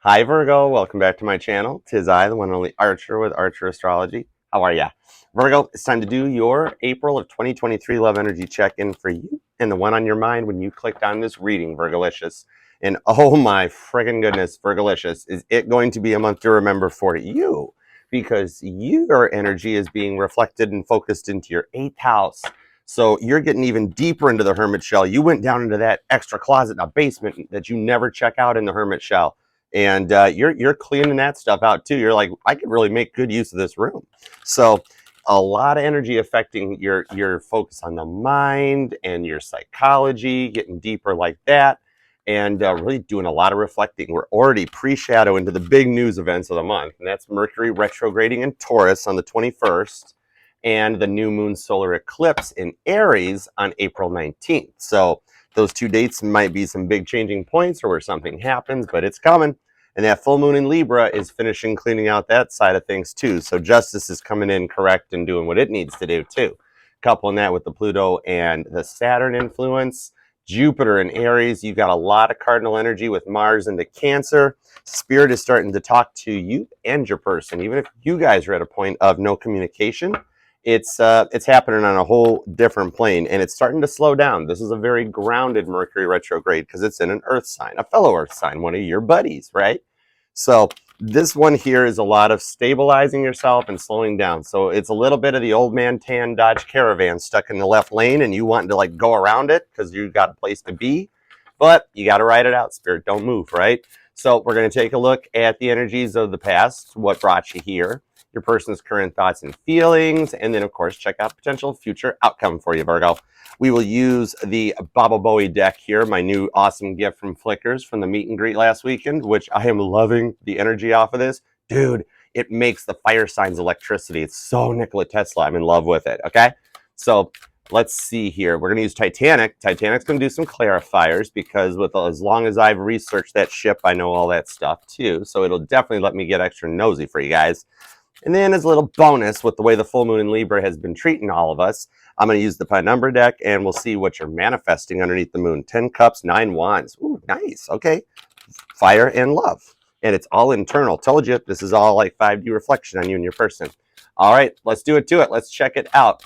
Hi Virgo, welcome back to my channel. Tis I, the one and only Archer with Archer Astrology. How are ya? Virgo, it's time to do your April of 2023 love energy check-in for you and the one on your mind when you clicked on this reading, Virgolicious. And oh my friggin' goodness, Virgolicious, is it going to be a month to remember for you? Because your energy is being reflected and focused into your 8th house. So you're getting even deeper into the hermit shell. You went down into that extra closet in a basement that you never check out in the hermit shell. And you're cleaning that stuff out too. You're like, I could really make good use of this room. So a lot of energy affecting your focus on the mind and your psychology, getting deeper like that, and really doing a lot of reflecting. We're already pre-shadow into the big news events of the month, and that's Mercury retrograding in Taurus on the 21st, and the new moon solar eclipse in Aries on April 19th. So those two dates might be some big changing points or where something happens, but it's coming. And that full moon in Libra is finishing cleaning out that side of things too. So justice is coming in correct and doing what it needs to do too. Coupling that with the Pluto and the Saturn influence, Jupiter in Aries, you got a lot of cardinal energy with Mars into Cancer. Spirit is starting to talk to you and your person. Even if you guys are at a point of no communication, it's happening on a whole different plane, and it's starting to slow down. This is a very grounded Mercury retrograde because it's in an earth sign, a fellow earth sign, one of your buddies, right? So this one here is a lot of stabilizing yourself and slowing down. So it's a little bit of the old man tan Dodge Caravan stuck in the left lane and you wanting to like go around it because you got a place to be, but you got to ride it out. Spirit, don't move, right? So we're going to take a look at the energies of the past, what brought you here, your person's current thoughts and feelings, and then of course check out potential future outcome for you, Virgo. We will use the Baba Bowie deck here, my new awesome gift from Flickrs from the meet and greet last weekend, which I am loving the energy off of this. Dude, it makes the fire signs electricity. It's so Nikola Tesla. I'm in love with it, okay? So let's see here. We're going to use Titanic. Titanic's going to do some clarifiers because with as long as I've researched that ship, I know all that stuff too. So it'll definitely let me get extra nosy for you guys. And then as a little bonus, with the way the full moon in Libra has been treating all of us, I'm going to use the Penumbra deck, and we'll see what you're manifesting underneath the moon. 10 cups, 9 wands. Ooh, nice. Okay. Fire and love. And it's all internal. Told you, this is all like 5D reflection on you and your person. All right, let's do it to it. Let's check it out.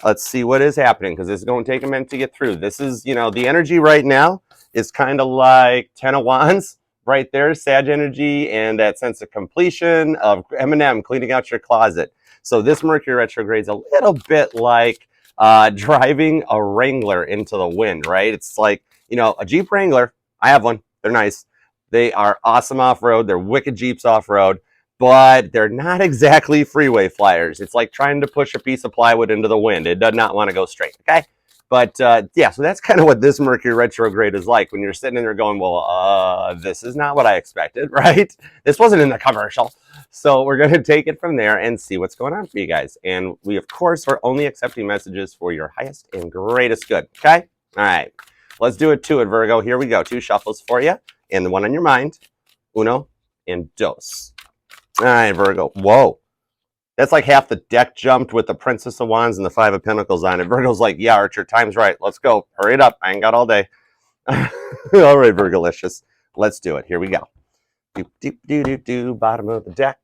Let's see what is happening, because this is going to take a minute to get through. This is, the energy right now is kind of like 10 of wands. Right there, Sag energy and that sense of completion of Eminem cleaning out your closet. So this Mercury retrograde is a little bit like driving a Wrangler into the wind, right? It's like, a Jeep Wrangler. I have one. They're nice. They are awesome off-road. They're wicked Jeeps off-road, but they're not exactly freeway flyers. It's like trying to push a piece of plywood into the wind. It does not want to go straight, okay? But yeah, so that's kind of what this Mercury retrograde is like when you're sitting in there going, well, this is not what I expected, right? This wasn't in the commercial. So we're going to take it from there and see what's going on for you guys. And we, of course, are only accepting messages for your highest and greatest good, okay? All right, let's do it to it, Virgo. Here we go. 2 shuffles for you and the one on your mind. Uno and dos. All right, Virgo. Whoa. That's like half the deck jumped with the Princess of Wands and the 5 of Pentacles on it. Virgo's like, yeah, Archer, time's right. Let's go. Hurry it up. I ain't got all day. All right, Virgolicious. Let's do it. Here we go. Bottom of the deck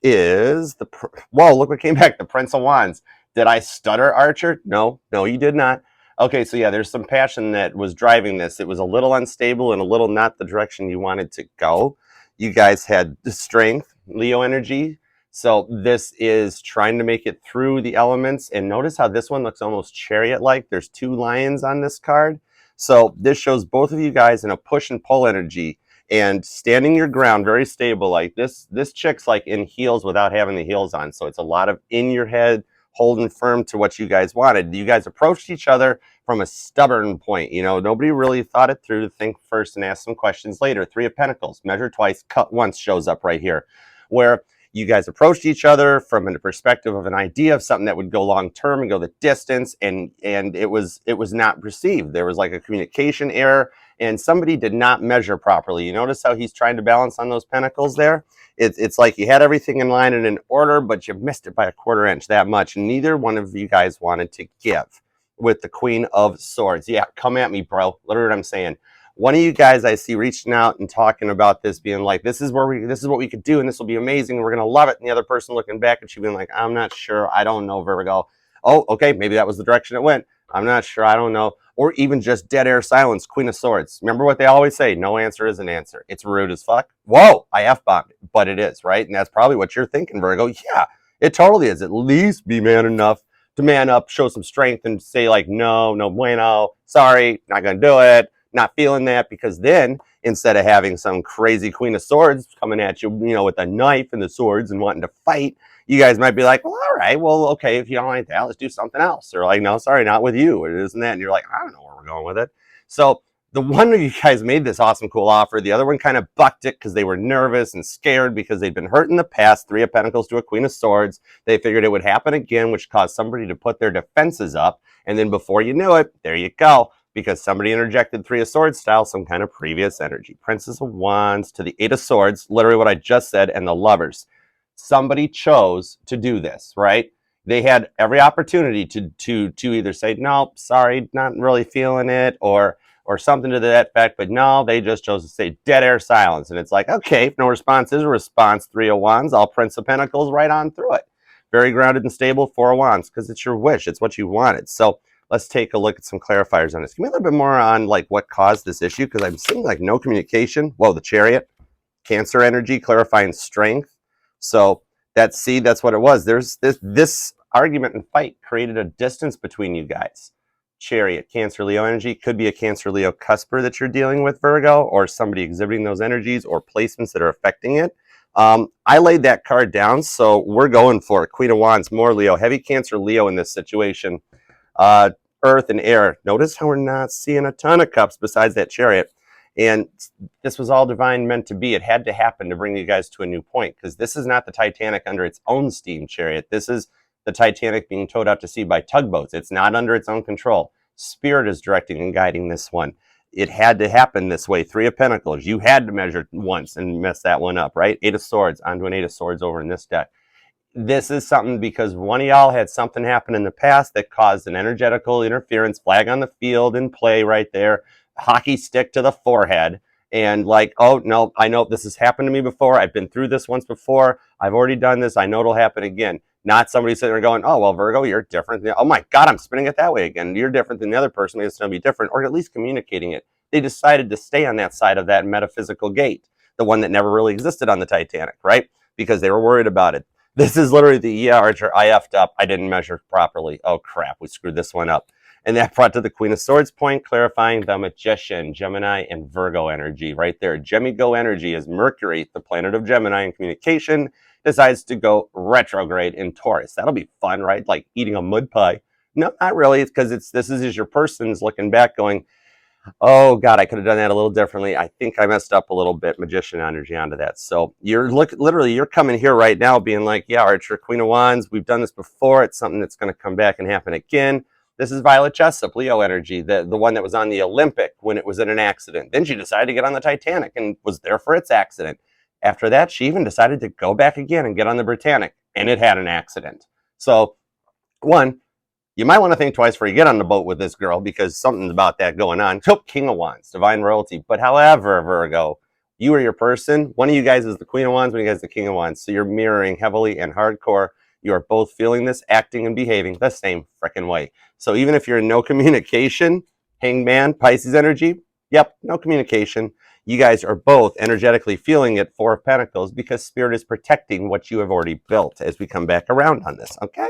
is the... Whoa, look what came back. The Prince of Wands. Did I stutter, Archer? No, you did not. Okay, so yeah, there's some passion that was driving this. It was a little unstable and a little not the direction you wanted to go. You guys had strength, Leo energy. So this is trying to make it through the elements. And notice how this one looks almost chariot-like. There's 2 lions on this card. So this shows both of you guys in a push and pull energy and standing your ground, very stable. Like this chick's like in heels without having the heels on. So it's a lot of in your head, holding firm to what you guys wanted. You guys approached each other from a stubborn point. Nobody really thought it through to think first and ask some questions later. 3 of Pentacles, measure twice, cut once shows up right here, where you guys approached each other from a perspective of an idea of something that would go long term and go the distance, and it was not received. There was like a communication error, and somebody did not measure properly. You notice how he's trying to balance on those pentacles there? It's like you had everything in line and in order, but you missed it by a 1/4 inch, that much. Neither one of you guys wanted to give with the Queen of Swords. Yeah, come at me, bro. Literally what I'm saying. One of you guys I see reaching out and talking about this, being like, this is what we could do, and this will be amazing, and we're gonna love it. And the other person looking back at you being like, I'm not sure, I don't know, Virgo. Oh, okay, maybe that was the direction it went. I'm not sure, I don't know. Or even just dead air silence, Queen of Swords. Remember what they always say, no answer is an answer. It's rude as fuck. Whoa, I F-bombed it, but it is, right? And that's probably what you're thinking, Virgo. Yeah, it totally is. At least be man enough to man up, show some strength, and say like, no, no bueno, sorry, not gonna do it, not feeling that, because then instead of having some crazy Queen of Swords coming at you, with a knife and the swords and wanting to fight, you guys might be like, well, all right, well, okay, if you don't like that, let's do something else. Or like, no, sorry, not with you. It isn't that. And you're like, I don't know where we're going with it. So the one of you guys made this awesome, cool offer. The other one kind of bucked it because they were nervous and scared because they'd been hurt in the past. 3 of Pentacles to a Queen of Swords. They figured it would happen again, which caused somebody to put their defenses up. And then before you knew it, there you go. Because somebody interjected 3 of Swords style, some kind of previous energy. Princess of Wands to the 8 of Swords, literally what I just said, and the Lovers. Somebody chose to do this, right? They had every opportunity to either say, no, sorry, not really feeling it, or something to that effect, but no, they just chose to say dead air silence. And it's like, okay, if no response is a response, 3 of Wands, I'll Prince of Pentacles right on through it. Very grounded and stable, 4 of Wands, because it's your wish, it's what you wanted. So let's take a look at some clarifiers on this. Give me a little bit more on like what caused this issue, because I'm seeing like no communication. Whoa, the Chariot, Cancer energy, clarifying strength. So that's what it was. There's this argument and fight created a distance between you guys. Chariot, Cancer, Leo energy, could be a Cancer, Leo cusper that you're dealing with, Virgo, or somebody exhibiting those energies or placements that are affecting it. I laid that card down, so we're going for it. Queen of Wands, more Leo, heavy Cancer, Leo in this situation. Earth and air. Notice how we're not seeing a ton of cups besides that Chariot. And this was all divine meant to be. It had to happen to bring you guys to a new point, because this is not the Titanic under its own steam chariot. This is the Titanic being towed out to sea by tugboats. It's not under its own control. Spirit is directing and guiding this one. It had to happen this way. 3 of Pentacles. You had to measure once and mess that one up, right? 8 of Swords onto an 8 of Swords over in this deck. This is something because one of y'all had something happen in the past that caused an energetical interference, flag on the field in play right there, hockey stick to the forehead, and like, oh no, I know this has happened to me before. I've been through this once before. I've already done this. I know it'll happen again. Not somebody sitting there going, oh, well, Virgo, you're different. Oh my God, I'm spinning it that way again. You're different than the other person. Maybe it's going to be different, or at least communicating it. They decided to stay on that side of that metaphysical gate, the one that never really existed on the Titanic, right? Because they were worried about it. This is literally the, yeah, Archer, I effed up. I didn't measure properly. Oh crap, we screwed this one up. And that brought to the Queen of Swords point, clarifying the Magician, Gemini, and Virgo energy right there. Gemigo energy is Mercury, the planet of Gemini and communication, decides to go retrograde in Taurus. That'll be fun, right? Like eating a mud pie. No, not really. It's because this is your person's looking back going, oh God, I could have done that a little differently. I think I messed up a little bit. Magician energy onto that. So you're coming here right now being like, yeah, Archer, Queen of Wands, we've done this before. It's something that's going to come back and happen again. This is Violet Jessup, Leo energy, the one that was on the Olympic when it was in an accident. Then she decided to get on the Titanic and was there for its accident. After that, she even decided to go back again and get on the Britannic, and it had an accident. So, one, you might want to think twice before you get on the boat with this girl, because something's about that going on. King of Wands, divine royalty. But however, Virgo, you are your person. One of you guys is the Queen of Wands, one of you guys is the King of Wands. So you're mirroring heavily and hardcore. You are both feeling this, acting and behaving the same freaking way. So even if you're in no communication, Hangman, Pisces energy, yep, no communication. You guys are both energetically feeling it, 4 of Pentacles, because Spirit is protecting what you have already built as we come back around on this, okay?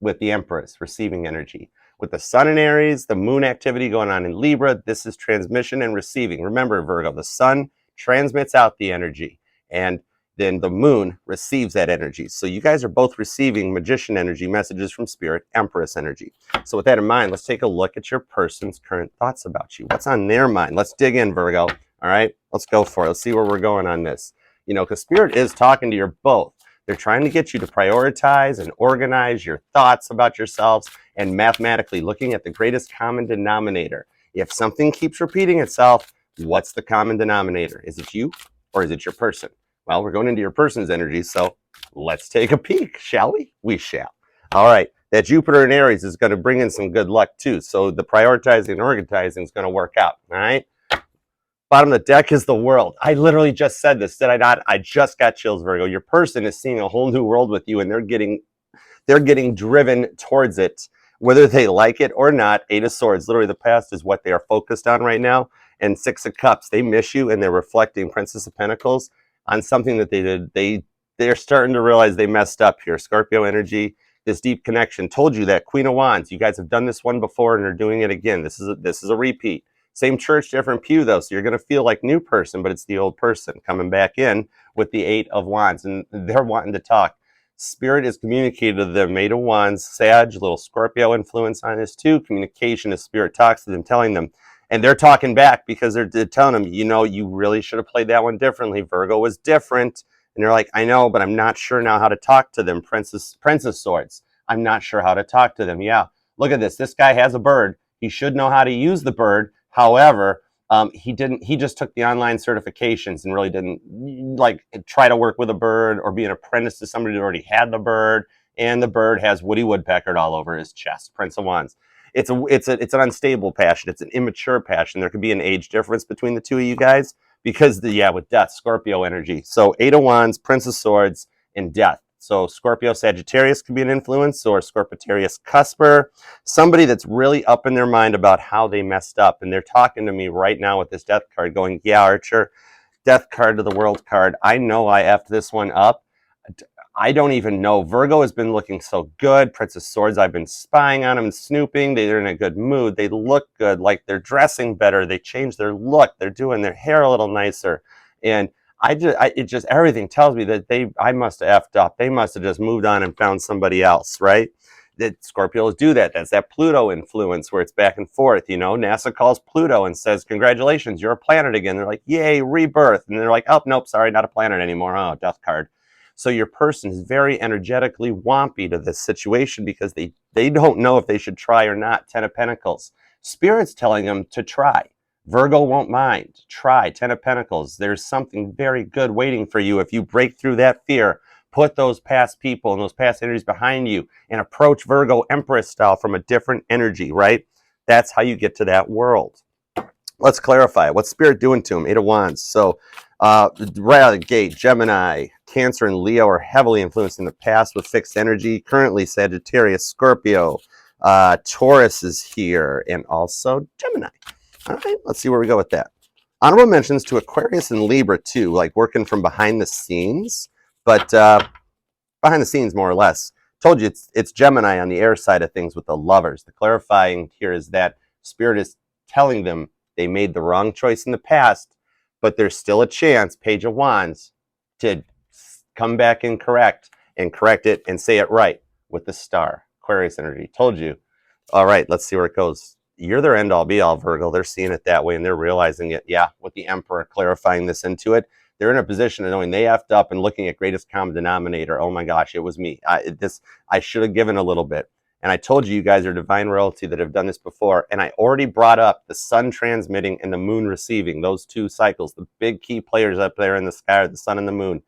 With the Empress, receiving energy. With the Sun in Aries, the Moon activity going on in Libra, this is transmission and receiving. Remember, Virgo, the Sun transmits out the energy, and then the Moon receives that energy. So you guys are both receiving Magician energy, messages from Spirit, Empress energy. So with that in mind, let's take a look at your person's current thoughts about you. What's on their mind? Let's dig in, Virgo. All right, let's go for it. Let's see where we're going on this. Because Spirit is talking to your both. They're trying to get you to prioritize and organize your thoughts about yourselves and mathematically looking at the greatest common denominator. If something keeps repeating itself, what's the common denominator? Is it you or is it your person? Well, we're going into your person's energy, so let's take a peek, shall we? We shall. All right, that Jupiter in Aries is going to bring in some good luck too. So the prioritizing and organizing is going to work out, all right? Bottom of the deck is the world. I literally just said this, did I not? I just got chills, Virgo. Your person is seeing a whole new world with you, and they're getting driven towards it, whether they like it or not. Eight of Swords, literally the past is what they are focused on right now. And Six of Cups, they miss you, and they're reflecting Princess of Pentacles on something that they did. They're starting to realize they messed up here. Scorpio energy, this deep connection. Told you that. Queen of Wands, you guys have done this one before and are doing it again. This is a repeat. Same church, different pew though, so you're going to feel like new person, but it's the old person coming back in with the Eight of Wands, and they're wanting to talk. Spirit is communicated to them. Eight of Wands, Sag, little Scorpio influence on this too. Communication as Spirit talks to them, telling them, and they're talking back because they're telling them, you know, you really should have played that one differently. Virgo was different. And they're like, I know, but I'm not sure now how to talk to them. Princess Swords, I'm not sure how to talk to them. Yeah, look at this. This guy has a bird. He should know how to use the bird. However, he didn't. He just took the online certifications and really didn't like try to work with a bird or be an apprentice to somebody who already had the bird. And the bird has Woody Woodpecker all over his chest. Prince of Wands. It's an unstable passion. It's an immature passion. There could be an age difference between the two of you guys because with death, Scorpio energy. So Eight of Wands, Prince of Swords, and death. So Scorpio Sagittarius could be an influence, or Scorpitarius Cusper, somebody that's really up in their mind about how they messed up. And they're talking to me right now with this death card going, yeah, Archer, death card to the world card. I know I effed this one up. I don't even know. Virgo has been looking so good. Prince of Swords, I've been spying on them and snooping. They're in a good mood. They look good, like they're dressing better. They changed their look. They're doing their hair a little nicer. And it just everything tells me that I must have effed up. They must have just moved on and found somebody else, right? That Scorpios do that. That's that Pluto influence where it's back and forth. You know, NASA calls Pluto and says, congratulations, you're a planet again. They're like, yay, rebirth. And they're like, oh, nope, sorry, not a planet anymore. Oh, death card. So your person is very energetically wompy to this situation because they don't know if they should try or not. Ten of Pentacles. Spirit's telling them to try. Virgo won't mind. Try. Ten of Pentacles. There's something very good waiting for you if you break through that fear. Put those past people and those past energies behind you and approach Virgo Empress style from a different energy, right? That's how you get to that world. Let's clarify. What's Spirit doing to him? Eight of Wands. So right out of the gate, Gemini, Cancer, and Leo are heavily influenced in the past with fixed energy. Currently, Sagittarius, Scorpio, Taurus is here, and also Gemini. All right, let's see where we go with that. Honorable mentions to Aquarius and Libra too, like working from behind the scenes, but behind the scenes more or less. Told you it's Gemini on the air side of things with the lovers. The clarifying here is that Spirit is telling them they made the wrong choice in the past, but there's still a chance, Page of Wands, to come back and correct it and say it right with the star. Aquarius energy. Told you. All right, let's see where it goes. You're their end all be all, Virgo. They're seeing it that way and they're realizing it. Yeah, with the Emperor clarifying this into it, they're in a position of knowing they effed up and looking at greatest common denominator. Oh my gosh, it was me. I should have given a little bit. And I told you guys are divine royalty that have done this before. And I already brought up the sun transmitting and the moon receiving, those two cycles, the big key players up there in the sky are the sun and the moon.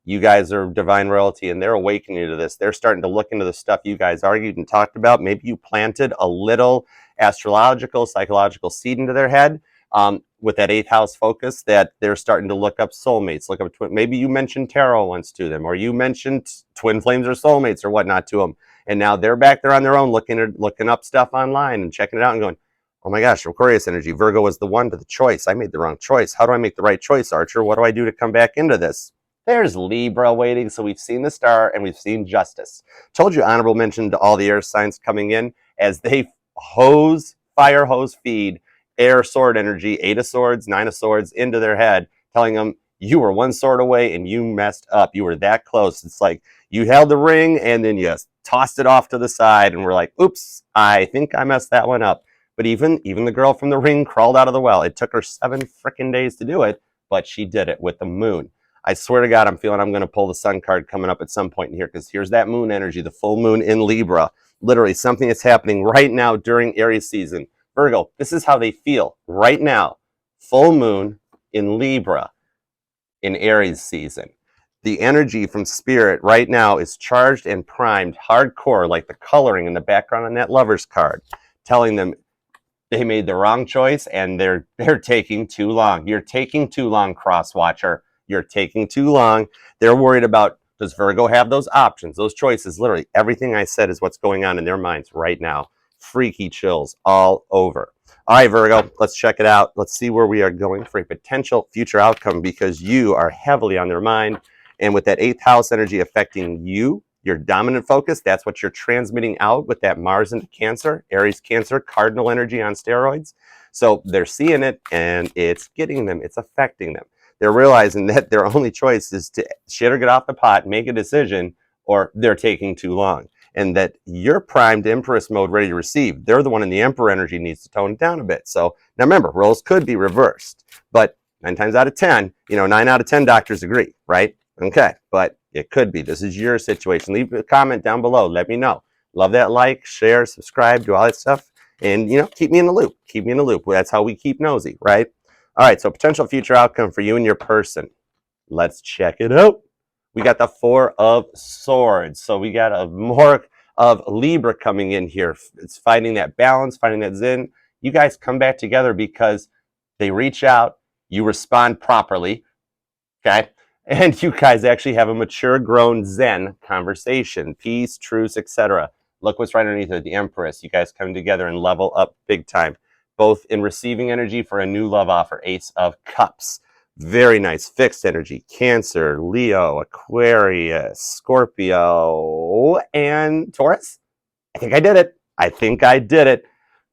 You guys are divine royalty and they're awakening to this. They're starting to look into the stuff you guys argued and talked about. Maybe you planted a little astrological, psychological seed into their head with that 8th house focus that they're starting to look up soulmates, look up maybe you mentioned tarot once to them, or you mentioned twin flames or soulmates or whatnot to them. And now they're back there on their own looking up stuff online and checking it out and going, oh my gosh, Aquarius energy. Virgo was the one to the choice. I made the wrong choice. How do I make the right choice, Archer? What do I do to come back into this? There's Libra waiting. So we've seen the star and we've seen justice. Told you honorable mention to all the air signs coming in as they fire hose feed air sword energy, 8 of Swords, 9 of Swords into their head, telling them you were one sword away and you messed up. You were that close. It's like you held the ring and then you tossed it off to the side and we're like, oops, I think I messed that one up. But even the girl from the ring crawled out of the well. It took her 7 freaking days to do it, but she did it with the moon. I swear to God, I'm feeling I'm going to pull the sun card coming up at some point in here because here's that moon energy, the full moon in Libra. Literally something that's happening right now during Aries season. Virgo, this is how they feel right now. Full moon in Libra in Aries season. The energy from Spirit right now is charged and primed hardcore, like the coloring in the background on that lover's card, telling them They made the wrong choice, and they're taking too long. You're taking too long, cross watcher. You're taking too long. They're worried about, does Virgo have those options, those choices? Literally everything I said is what's going on in their minds right now. Freaky chills all over. All right, Virgo, let's check it out. Let's see where we are going for a potential future outcome, because you are heavily on their mind. And with that 8th house energy affecting you, your dominant focus, that's what you're transmitting out with that Mars into Cancer, Aries Cancer, cardinal energy on steroids. So they're seeing it, and it's getting them, it's affecting them. They're realizing that their only choice is to shit or get off the pot, make a decision, or they're taking too long. And that you're primed Empress mode, ready to receive. They're the one in the Emperor energy, needs to tone it down a bit. So now remember, roles could be reversed, but 9 times out of 10, 9 out of 10 doctors agree, right? Okay, but it could be. This is your situation. Leave a comment down below. Let me know. Love that like, share, subscribe, do all that stuff. And, keep me in the loop. Keep me in the loop. That's how we keep nosy, right? All right, so potential future outcome for you and your person. Let's check it out. We got the 4 of Swords. So we got a more of Libra coming in here. It's finding that balance, finding that zen. You guys come back together because they reach out, you respond properly, okay? And you guys actually have a mature, grown Zen conversation, peace, truce, etc. Look what's right underneath it, the Empress. You guys come together and level up big time, both in receiving energy for a new love offer, Ace of Cups. Very nice fixed energy. Cancer, Leo, Aquarius, Scorpio, and Taurus. I think I did it. I think I did it.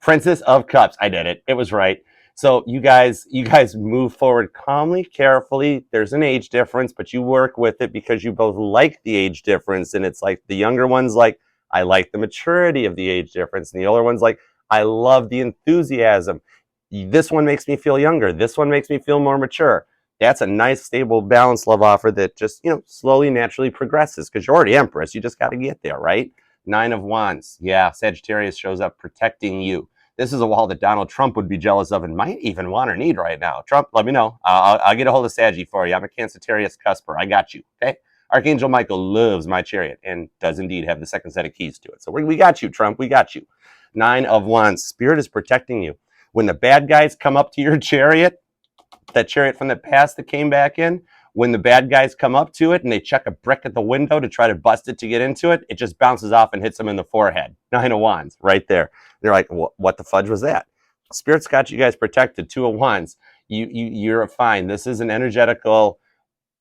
Princess of Cups. I did it. It was right. So you guys move forward calmly, carefully. There's an age difference, but you work with it because you both like the age difference. And it's like the younger one's like, I like the maturity of the age difference. And the older one's like, I love the enthusiasm. This one makes me feel younger. This one makes me feel more mature. That's a nice, stable, balanced love offer that just, slowly, naturally progresses, because you're already Empress. You just got to get there, right? 9 of Wands. Yeah, Sagittarius shows up protecting you. This is a wall that Donald Trump would be jealous of and might even want or need right now. Trump, let me know. I'll get a hold of Saggy for you. I'm a Cancerius cusper. I got you, okay? Archangel Michael loves my chariot and does indeed have the second set of keys to it. So we got you, Trump. We got you. 9 of Wands. Spirit is protecting you. When the bad guys come up to your chariot, that chariot from the past that came back in, when the bad guys come up to it and they chuck a brick at the window to try to bust it to get into it, it just bounces off and hits them in the forehead. 9 of Wands, right there. They're like, what the fudge was that? Spirit's got you guys protected. 2 of Wands. You're fine. This is an energetical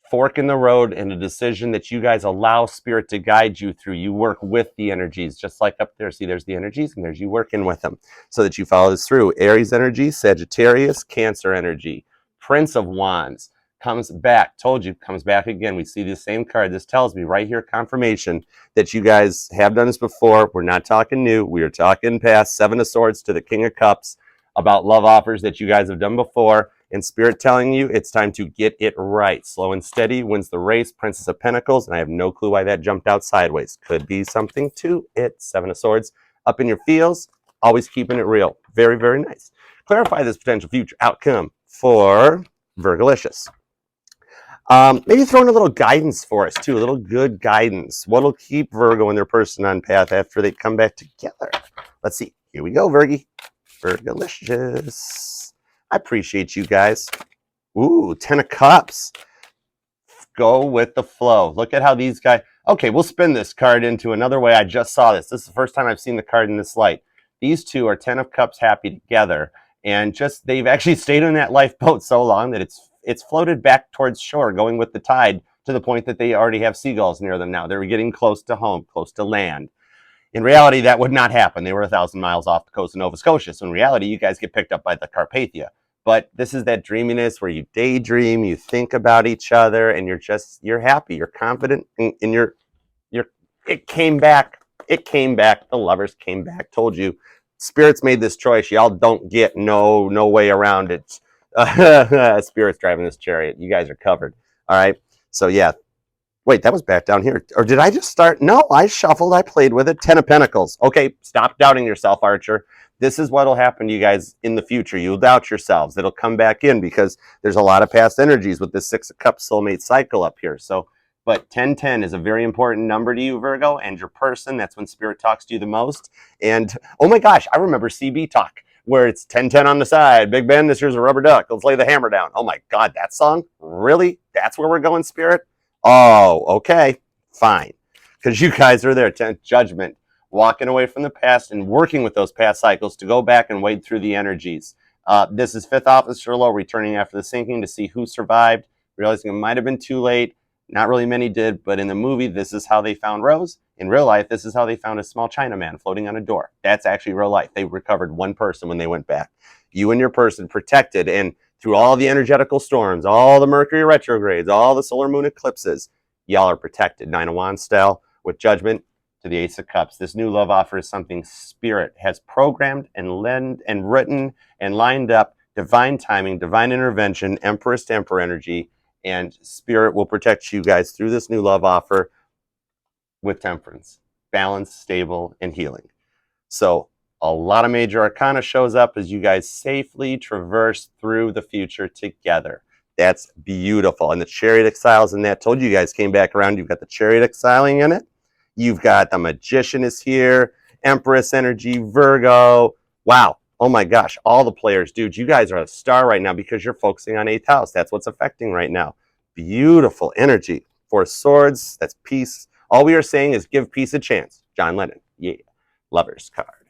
fork in the road and a decision that you guys allow Spirit to guide you through. You work with the energies, just like up there. See, there's the energies, and there's you working with them so that you follow this through. Aries energy, Sagittarius, Cancer energy. Prince of Wands comes back. Told you, comes back again. We see the same card. This tells me right here, confirmation that you guys have done this before. We're not talking new. We are talking past. 7 of Swords to the King of Cups about love offers that you guys have done before. And Spirit telling you it's time to get it right. Slow and steady wins the race. Princess of Pentacles. And I have no clue why that jumped out sideways. Could be something to it. 7 of Swords up in your feels. Always keeping it real. Very, very nice. Clarify this potential future outcome for Virgolicious. Maybe throw in a little guidance for us too, a little good guidance. What'll keep Virgo and their person on path after they come back together? Let's see. Here we go, Virgie. Virgolicious. I appreciate you guys. Ooh, 10 of Cups. Go with the flow. Look at how these guys... Okay, we'll spin this card into another way. I just saw this. This is the first time I've seen the card in this light. These two are 10 of Cups happy together. And just, they've actually stayed on that lifeboat so long that it's floated back towards shore, going with the tide, to the point that they already have seagulls near them now. They're getting close to home, close to land. In reality, that would not happen. They were 1,000 miles off the coast of Nova Scotia. So in reality, you guys get picked up by the Carpathia. But this is that dreaminess where you daydream, you think about each other, and you're happy, you're confident, and it came back. It came back. The lovers came back. Told you. Spirit's made this choice. Y'all don't get no way around it. Spirit's driving this chariot. You guys are covered. All right. So yeah. Wait, that was back down here. Or did I just start? No, I shuffled. I played with it. 10 of Pentacles. Okay, stop doubting yourself, Archer. This is what will happen to you guys in the future. You'll doubt yourselves. It'll come back in because there's a lot of past energies with this 6 of Cups soulmate cycle up here. So, but 1010 is a very important number to you, Virgo, and your person. That's when Spirit talks to you the most. And oh my gosh, I remember CB talk. where it's 10-10 on the side. Big Ben, this year's a rubber duck. Let's lay the hammer down. Oh my God, that song? Really? That's where we're going, Spirit? Oh, okay, fine. Because you guys are there, 10th judgment, walking away from the past and working with those past cycles to go back and wade through the energies. This is 5th officer low, returning after the sinking to see who survived, realizing it might have been too late. Not really many did, but in the movie, this is how they found Rose. In real life, this is how they found a small Chinaman floating on a door. That's actually real life. They recovered one person when they went back. You and your person protected, and through all the energetical storms, all the Mercury retrogrades, all the solar moon eclipses, y'all are protected. 9 of Wands style with judgment to the Ace of Cups. This new love offer is something Spirit has programmed and written and lined up. Divine timing, divine intervention, Empress to Emperor energy, and Spirit will protect you guys through this new love offer with temperance, balance, stable, and healing. So a lot of major arcana shows up as you guys safely traverse through the future together. That's beautiful. And the Chariot exiles in that, told you guys came back around. You've got the Chariot exiling in it. You've got the Magician is here, Empress energy, Virgo. Wow. Oh my gosh, all the players, dude, you guys are a star right now because you're focusing on 8th house. That's what's affecting right now. Beautiful energy. 4 of Swords, that's peace. All we are saying is give peace a chance. John Lennon, yeah. Lover's card.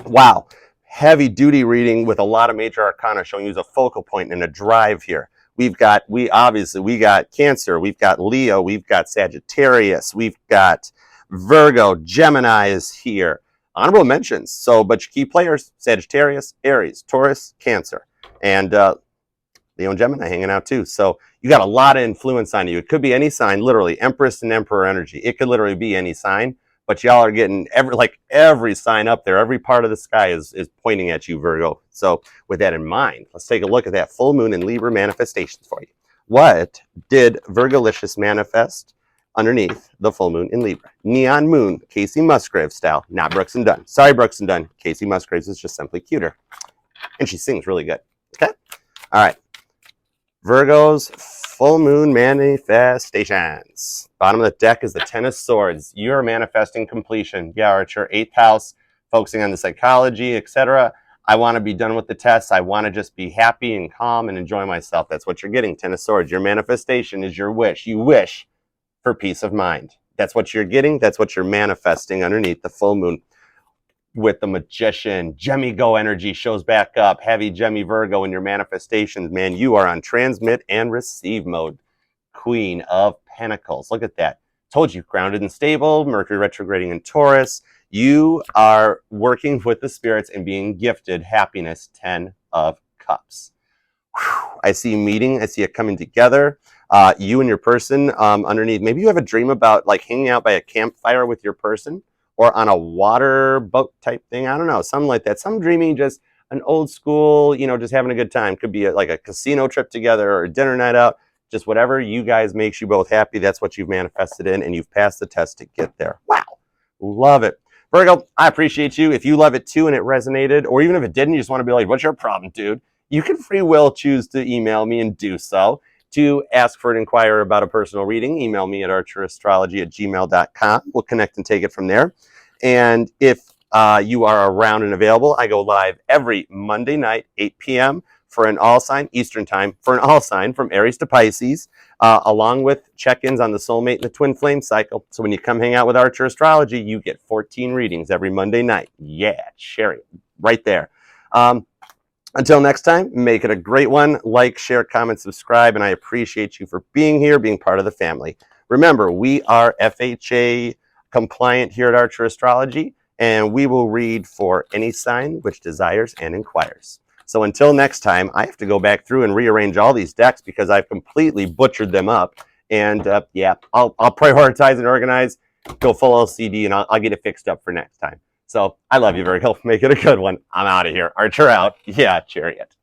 Wow, heavy duty reading with a lot of major arcana showing you as a focal point and a drive here. We got Cancer, we've got Leo, we've got Sagittarius, we've got Virgo, Gemini is here. Honorable mentions. So, but your key players, Sagittarius, Aries, Taurus, Cancer, and Leo and Gemini hanging out too. So you got a lot of influence on you. It could be any sign, literally Empress and Emperor energy. It could literally be any sign, but y'all are getting every sign up there. Every part of the sky is pointing at you, Virgo. So with that in mind, let's take a look at that full moon in Libra manifestations for you. What did Virgolicious manifest underneath the full moon in Libra? Neon Moon, Casey Musgraves style, not Brooks and Dunn. Sorry, Brooks and Dunn. Casey Musgraves is just simply cuter. And she sings really good. Okay? All right. Virgo's full moon manifestations. Bottom of the deck is the 10 of Swords. You're manifesting completion. Yeah, Archer, 8th house, focusing on the psychology, etc. I want to be done with the tests. I want to just be happy and calm and enjoy myself. That's what you're getting, 10 of Swords. Your manifestation is your wish. You wish for peace of mind. That's what you're getting. That's what you're manifesting underneath the full moon. With the Magician, Gemmy Go energy shows back up. Heavy Gemmy Virgo in your manifestations, man. You are on transmit and receive mode. Queen of Pentacles. Look at that. Told you, grounded and stable. Mercury retrograding in Taurus. You are working with the spirits and being gifted happiness. 10 of Cups. Whew. I see you meeting. I see it coming together. You and your person underneath. Maybe you have a dream about like hanging out by a campfire with your person, or on a water boat type thing. I don't know, something like that. Some dreaming, just an old school, just having a good time. Could be like a casino trip together or a dinner night out. Just whatever you guys makes you both happy. That's what you've manifested in, and you've passed the test to get there. Wow, love it. Virgo, I appreciate you. If you love it too and it resonated, or even if it didn't, you just want to be like, what's your problem, dude? You can free will choose to email me and do so. To ask for an inquiry about a personal reading, email me at archerastrology@gmail.com. We'll connect and take it from there. And if you are around and available, I go live every Monday night, 8 p.m. for an all sign Eastern time, for an all sign from Aries to Pisces, along with check-ins on the soulmate and the twin flame cycle. So when you come hang out with Archer Astrology, you get 14 readings every Monday night. Yeah, share it right there. Until next time, make it a great one. Like, share, comment, subscribe, and I appreciate you for being here, being part of the family. Remember, we are FHA compliant here at Archer Astrology, and we will read for any sign which desires and inquires. So until next time, I have to go back through and rearrange all these decks because I've completely butchered them up. And yeah, I'll prioritize and organize, go full LCD, and I'll get it fixed up for next time. So I love you, Virgo. Make it a good one. I'm out of here. Archer out. Yeah, Chariot.